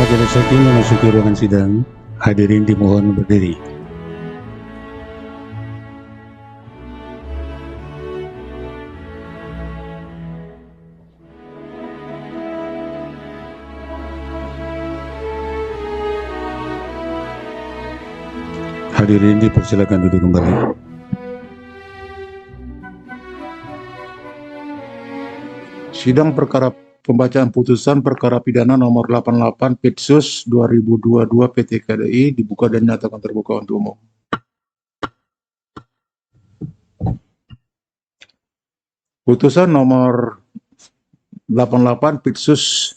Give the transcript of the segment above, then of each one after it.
Majelis Hakim memasuki ruangan sidang. Hadirin dimohon berdiri. Hadirin dipersilakan duduk kembali. Sidang perkara pembacaan putusan perkara pidana nomor 88 Pitsus 2022 PT KDI dibuka dan nyatakan terbuka untuk umum. Putusan nomor 88 Pitsus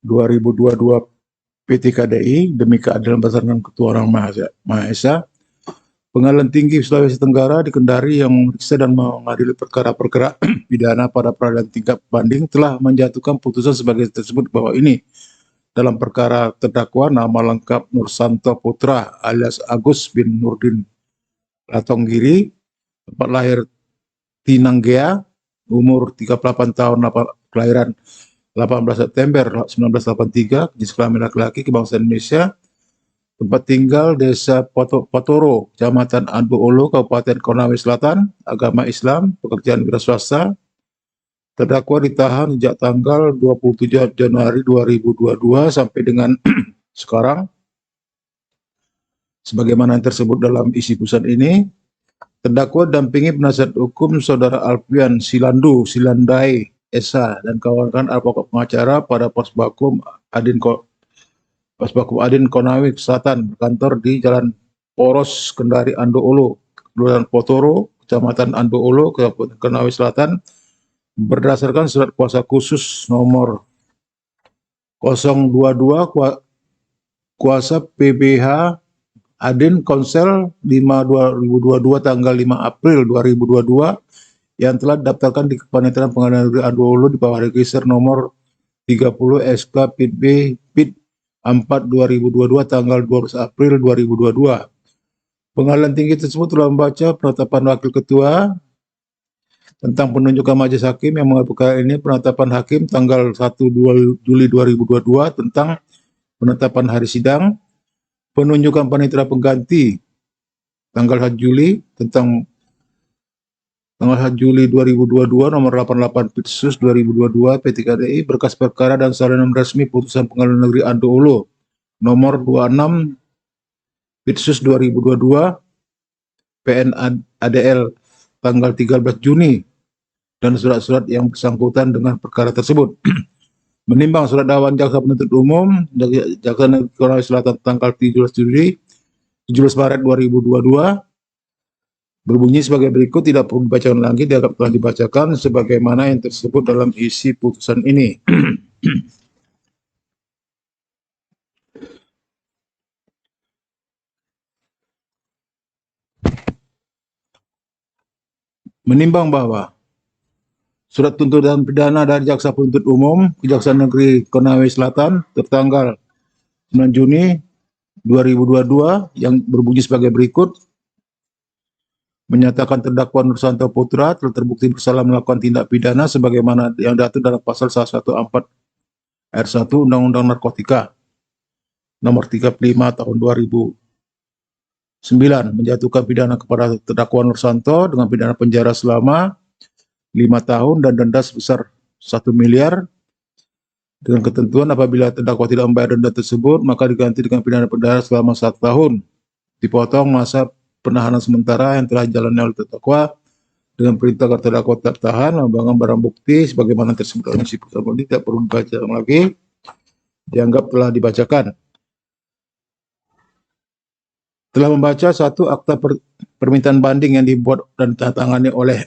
2022 PT KDI demi keadilan berdasarkan Ketua Orang Maha Esa, Pengadilan Tinggi Sulawesi Tenggara di Kendari yang memeriksa dan mengadili perkara-perkara pidana pada peradilan tingkat banding telah menjatuhkan putusan sebagai tersebut bahwa ini dalam perkara terdakwa nama lengkap Nursanto Putra alias Agus bin Nurdin Latonggiri, tempat lahir Tinanggea, umur 38 tahun, kelahiran 18 September 1983, jenis kelamin laki-laki, kebangsaan Indonesia, tempat tinggal Desa Potoro, Kecamatan Andu Ulu, Kabupaten Konawe Selatan, agama Islam, pekerjaan wira swasta. Terdakwa ditahan sejak tanggal 27 Januari 2022 sampai dengan sekarang. Sebagaimana yang tersebut dalam isi putusan ini, terdakwa dampingi penasihat hukum Saudara Alfian Silandai Esa dan kawan-kawan advokat pengacara pada Posbakum Adin Konawe Selatan, berkantor di Jalan Poros Kendari Ando Ulu, Kelurahan Potoro, Kecamatan Ando Ulu, Kabupaten Konawe Selatan, berdasarkan surat kuasa khusus nomor 022 kuasa PBH Adin Konsel 5/2022 tanggal 5 April 2022 yang telah didaftarkan di Kepanitiaan Pengadilan Negeri Ando Ulu di bawah register nomor 30 SK PIT 4 2022 tanggal 12 April 2022. Pengadilan tinggi tersebut telah membaca penetapan wakil ketua tentang penunjukan majelis hakim yang mengenai perkara ini, penetapan hakim tanggal 1 Juli 2022 tentang penetapan hari sidang, penunjukan panitera pengganti tanggal 1 Juli tentang tanggal 1 Juli 2022 nomor 88 Pitsus 2022 PT KDI, berkas perkara dan salinan resmi putusan Pengadilan Negeri Ando Ulu nomor 26 Pitsus 2022 PN ADL tanggal 13 Juni dan surat-surat yang bersangkutan dengan perkara tersebut. Menimbang surat dakwaan jaksa penuntut umum Jaksa Negeri Konawe Selatan tanggal 17 Maret 2022 berbunyi sebagai berikut, tidak perlu dibacakan lagi, dianggap telah dibacakan sebagaimana yang tersebut dalam isi putusan ini. Menimbang bahwa surat tuntutan pidana dari Jaksa Penuntut Umum Kejaksaan Negeri Konawe Selatan tertanggal 9 Juni 2022 yang berbunyi sebagai berikut, menyatakan terdakwa Nursanto Putra telah terbukti bersalah melakukan tindak pidana sebagaimana yang diatur dalam pasal 114 ayat 1 Undang-Undang Narkotika nomor 35 tahun 2009, menjatuhkan pidana kepada terdakwa Nursanto dengan pidana penjara selama 5 tahun dan denda sebesar 1 miliar dengan ketentuan apabila terdakwa tidak membayar denda tersebut maka diganti dengan pidana penjara selama 1 tahun, dipotong masa penahanan sementara yang telah dijalani oleh terdakwa dengan perintah agar terdakwa tertahan, membawa barang bukti sebagaimana tersebut dalam isi putusan ini, tidak perlu dibaca lagi, dianggap telah dibacakan. Telah membaca satu akta permintaan banding yang dibuat dan ditandatangani oleh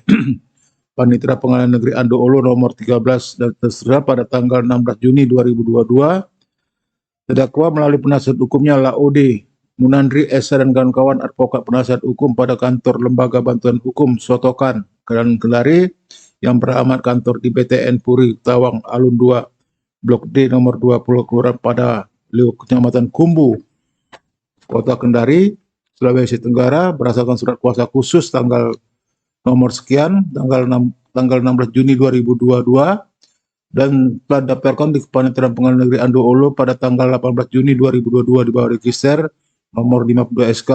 Panitera Pengadilan Negeri Ando Ulu nomor 13 dan terserah pada tanggal 16 Juni 2022. Terdakwa melalui penasihat hukumnya Laode Munandri Esa dan kawan-kawan advokat penasihat hukum pada kantor Lembaga Bantuan Hukum Sotokan Kendari yang beralamat kantor di BTN Puri Tawang Alun 2 Blok D nomor 20 Kelurahan pada Liu Kecamatan Kumbu Kota Kendari Sulawesi Tenggara berdasarkan surat kuasa khusus tanggal nomor sekian tanggal 16 Juni 2022 dan telah didaftarkan di Kepanitiaan Pengadilan Negeri Andoolo pada tanggal 18 Juni 2022 di bawah register nomor 52 SK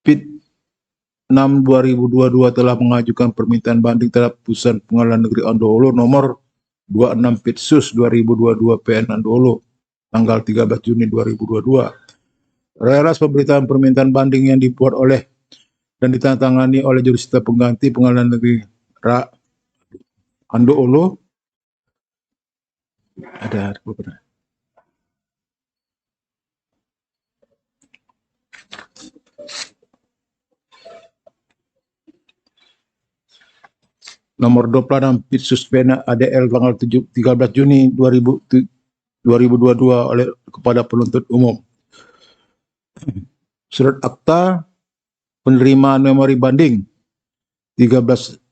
PIT 6 2022 telah mengajukan permintaan banding terhadap putusan Pengadilan Negeri Andoolo nomor 26 PITSUS 2022 PN Andoolo tanggal 13 Juni 2022. Atas pemberitaan permintaan banding yang dibuat oleh dan ditandatangani oleh jurusita pengganti Pengadilan Negeri Andoolo ada beberapa. Nomor 26 PITSUS PN ADL tanggal 13 Juni 2022 oleh kepada penuntut umum. Surat akta penerimaan memori banding 13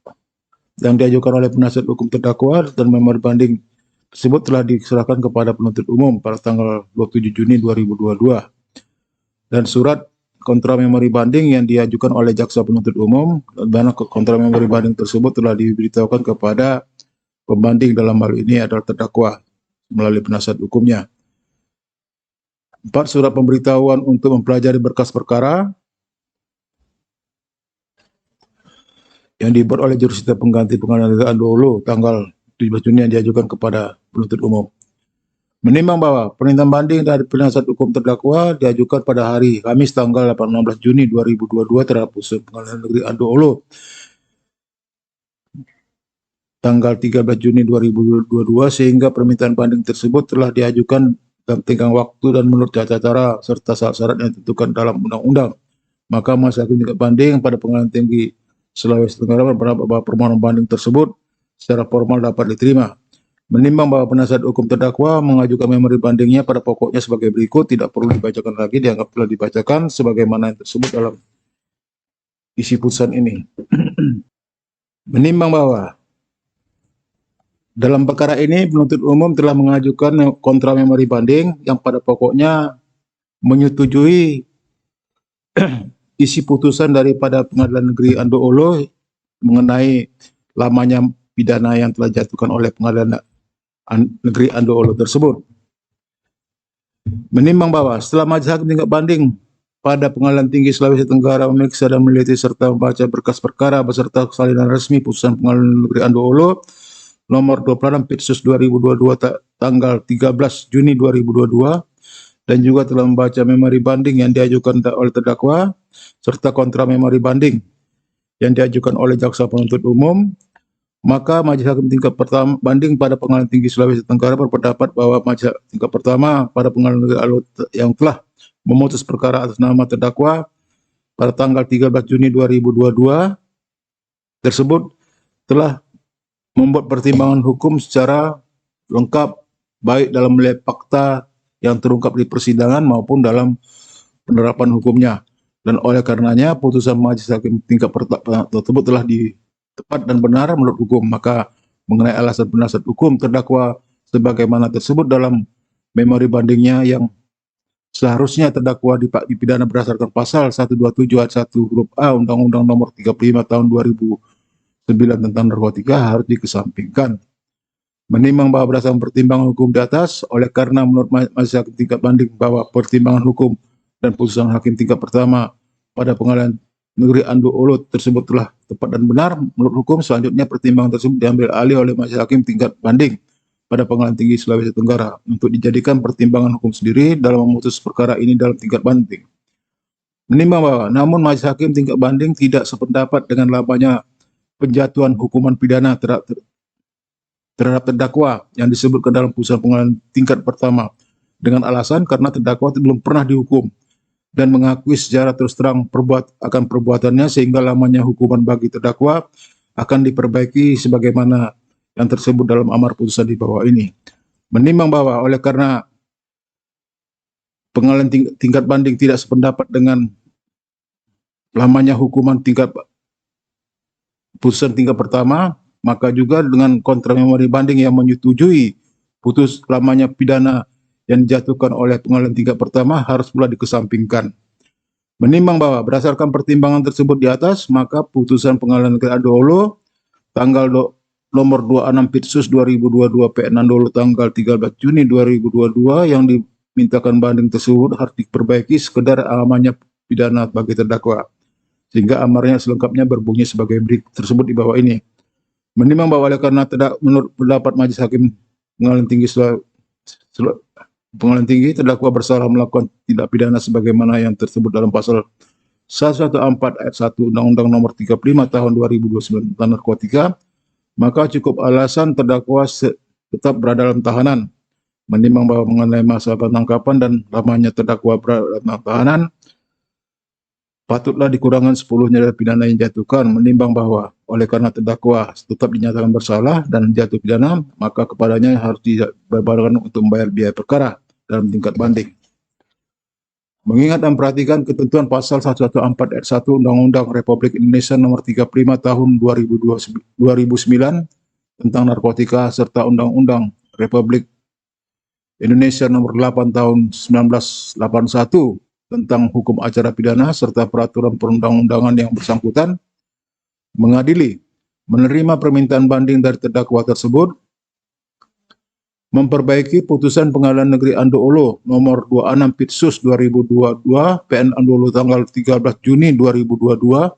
yang diajukan oleh penasihat hukum terdakwa dan memori banding tersebut telah diserahkan kepada penuntut umum pada tanggal 27 Juni 2022. Dan surat kontra memori banding yang diajukan oleh jaksa penuntut umum, dan kontra memori banding tersebut telah diberitahukan kepada pembanding, dalam hal ini adalah terdakwa melalui penasihat hukumnya. 4. Surat pemberitahuan untuk mempelajari berkas perkara yang dibuat oleh jurusita pengganti Pengadilan Negeri Andoolo tanggal 17 Juni yang diajukan kepada penuntut umum. Menimbang bahwa permintaan banding dari penasihat hukum terdakwa diajukan pada hari Kamis tanggal 16 Juni 2022 terhadap putusan Pengadilan Negeri Andoolo tanggal 13 Juni 2022 sehingga permintaan banding tersebut telah diajukan dalam tenggang waktu dan menurut tata cara serta syarat-syarat yang ditentukan dalam undang-undang. Maka majelis hakim tingkat banding pada Pengadilan Tinggi Sulawesi Tenggara berpendapat bahwa permohonan banding tersebut secara formal dapat diterima. Menimbang bahwa penasihat hukum terdakwa mengajukan memori bandingnya pada pokoknya sebagai berikut, tidak perlu dibacakan lagi, dianggap telah dibacakan sebagaimana yang tersebut dalam isi putusan ini. Menimbang bahwa dalam perkara ini penuntut umum telah mengajukan kontra memori banding yang pada pokoknya menyetujui isi putusan daripada Pengadilan Negeri Andoolo mengenai lamanya pidana yang telah dijatuhkan oleh Pengadilan Negeri Andoolo tersebut. Menimbang bahwa setelah majelis hakim tingkat banding pada Pengadilan Tinggi Sulawesi Tenggara memeriksa dan meneliti serta membaca berkas perkara beserta salinan resmi putusan Pengadilan Negeri Andoolo nomor 26 PITSUS 2022 tanggal 13 Juni 2022 dan juga telah membaca memori banding yang diajukan oleh terdakwa serta kontra memori banding yang diajukan oleh jaksa penuntut umum, maka majelis hakim tingkat pertama banding pada Pengadilan Tinggi Sulawesi Tenggara berpendapat bahwa majelis tingkat pertama pada Pengadilan Negeri Andoolo yang telah memutus perkara atas nama terdakwa pada tanggal 13 Juni 2022 tersebut telah membuat pertimbangan hukum secara lengkap baik dalam melihat fakta yang terungkap di persidangan maupun dalam penerapan hukumnya, dan oleh karenanya putusan majelis hakim tingkat pertama tersebut telah tepat dan benar menurut hukum. Maka mengenai alasan penasihat hukum terdakwa sebagaimana tersebut dalam memori bandingnya yang seharusnya terdakwa dipidana berdasarkan pasal 127 ayat 1 huruf A Undang-Undang Nomor 35 Tahun 2009 tentang narkotika harus dikesampingkan. Menimbang bahwa berdasarkan pertimbangan hukum di atas, oleh karena menurut majelis hakim tingkat banding bahwa pertimbangan hukum dan putusan hakim tingkat pertama pada Pengadilan Negeri Andoolo tersebut telah tepat dan benar menurut hukum, selanjutnya pertimbangan tersebut diambil alih oleh majelis hakim tingkat banding pada Pengadilan Tinggi Sulawesi Tenggara untuk dijadikan pertimbangan hukum sendiri dalam memutus perkara ini dalam tingkat banding. Menimbang bahwa namun majelis hakim tingkat banding tidak sependapat dengan lamanya penjatuhan hukuman pidana terhadap terdakwa yang disebutkan dalam putusan pengadilan tingkat pertama dengan alasan karena terdakwa belum pernah dihukum dan mengakui secara terus terang akan perbuatannya sehingga lamanya hukuman bagi terdakwa akan diperbaiki sebagaimana yang tersebut dalam amar putusan di bawah ini. Menimbang bahwa oleh karena pengadilan tingkat banding tidak sependapat dengan lamanya hukuman putusan tingkat pertama, maka juga dengan kontra memori banding yang menyetujui putus lamanya pidana yang dijatuhkan oleh pengadilan tingkat pertama harus pula dikesampingkan. Menimbang bahwa berdasarkan pertimbangan tersebut di atas, maka putusan Pengadilan Negeri Andoolo tanggal nomor 26 Pitsus 2022 PN Andolo tanggal 13 Juni 2022 yang dimintakan banding tersebut harus diperbaiki sekedar amannya pidana bagi terdakwa, sehingga amarnya selengkapnya berbunyi sebagai berikut tersebut di bawah ini. Menimbang bahwa oleh karena menurut pendapat Majelis Hakim Pengadilan Tinggi terdakwa bersalah melakukan tindak pidana sebagaimana yang tersebut dalam pasal 114 ayat 1 Undang-Undang Nomor 35 Tahun 2029 tentang narkotika, maka cukup alasan terdakwa tetap berada dalam tahanan. Menimbang bahwa mengenai masa penangkapan dan lamanya terdakwa berada dalam tahanan, patutlah dikurangkan 10-nya dari pidana yang dijatuhkan. Menimbang bahwa oleh karena terdakwa tetap dinyatakan bersalah dan jatuh pidana, maka kepadanya harus dibayarkan untuk membayar biaya perkara dalam tingkat banding. Mengingat dan perhatikan ketentuan pasal 114 ayat 1 Undang-Undang Republik Indonesia Nomor 35 Tahun 2009 tentang narkotika serta Undang-Undang Republik Indonesia Nomor 8 Tahun 1981 tentang hukum acara pidana serta peraturan perundang-undangan yang bersangkutan, mengadili menerima permintaan banding dari terdakwa tersebut, memperbaiki putusan Pengadilan Negeri Andolo nomor 26 Pitsus 2022 PN Andolo tanggal 13 Juni 2022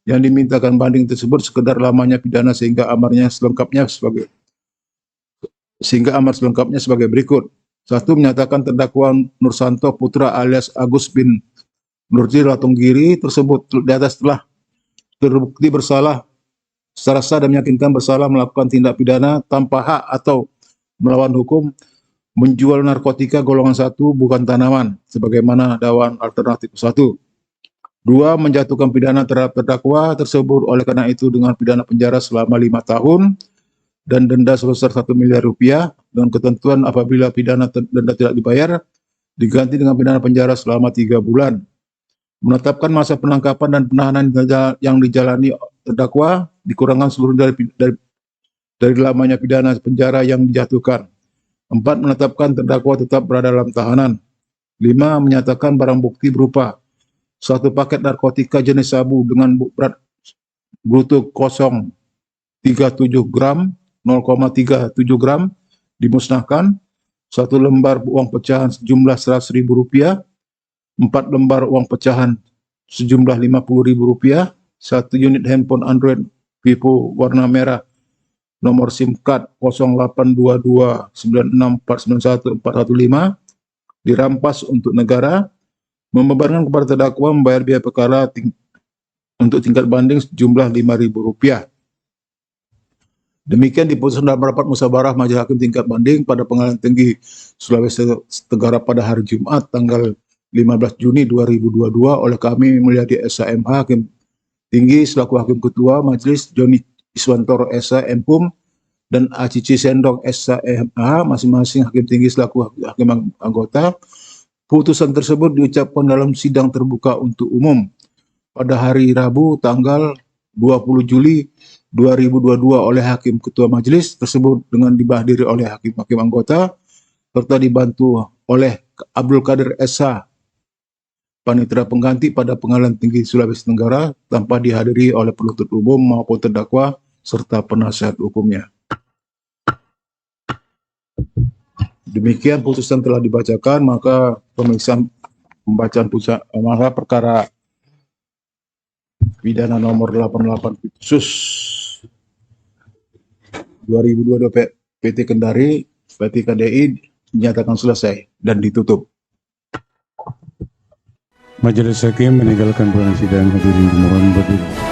yang dimintakan banding tersebut sekedar lamanya pidana sehingga amar selengkapnya sebagai berikut. 1. Menyatakan terdakwa Nursanto Putra alias Agus bin Nurji Latunggiri tersebut di atas telah terbukti bersalah secara sah dan meyakinkan bersalah melakukan tindak pidana tanpa hak atau melawan hukum menjual narkotika golongan 1 bukan tanaman sebagaimana dakwaan alternatif 1. 2. Menjatuhkan pidana terhadap terdakwa tersebut oleh karena itu dengan pidana penjara selama 5 tahun dan denda sebesar 1 miliar rupiah dengan ketentuan apabila pidana denda tidak dibayar diganti dengan pidana penjara selama 3 bulan. Menetapkan masa penangkapan dan penahanan yang dijalani terdakwa dikurangkan seluruh dari lamanya pidana penjara yang dijatuhkan. 4. Menetapkan terdakwa tetap berada dalam tahanan. 5. Menyatakan barang bukti berupa 1 paket narkotika jenis sabu dengan berat bruto 0,37 gram, 0,37 gram dimusnahkan, 1 lembar uang pecahan sejumlah Rp100.000, 4 lembar uang pecahan sejumlah Rp50.000, 1 unit handphone Android Vivo warna merah nomor SIM card 082296491415 dirampas untuk negara, membebankan kepada terdakwa membayar biaya perkara untuk tingkat banding sejumlah Rp5.000. Demikian diputuskan dalam rapat musyawarah Majelis Hakim tingkat banding pada Pengadilan Tinggi Sulawesi Tenggara pada hari Jumat tanggal 15 Juni 2022 oleh kami Mulyadi SHMH Hakim Tinggi selaku Hakim Ketua Majelis, Joni Iswantoro SH MPum dan Acici Sendong SHMH masing-masing Hakim Tinggi selaku Hakim Anggota. Putusan tersebut diucapkan dalam sidang terbuka untuk umum pada hari Rabu tanggal 20 Juli 2022 oleh Hakim Ketua Majelis tersebut dengan dihadiri oleh Hakim-Hakim Anggota serta dibantu oleh Abdul Qadir SH Panitera Pengganti pada Pengadilan Tinggi Sulawesi Tenggara tanpa dihadiri oleh penuntut umum maupun terdakwa serta penasihat hukumnya. Demikian putusan telah dibacakan, maka pemeriksaan pembacaan putusan perkara pidana nomor 88 Pitsus 2022 PT Kendari PT KDI dinyatakan selesai dan ditutup. Majelis Hakim meninggalkan ruang sidang, hadirin dimohon berdiri.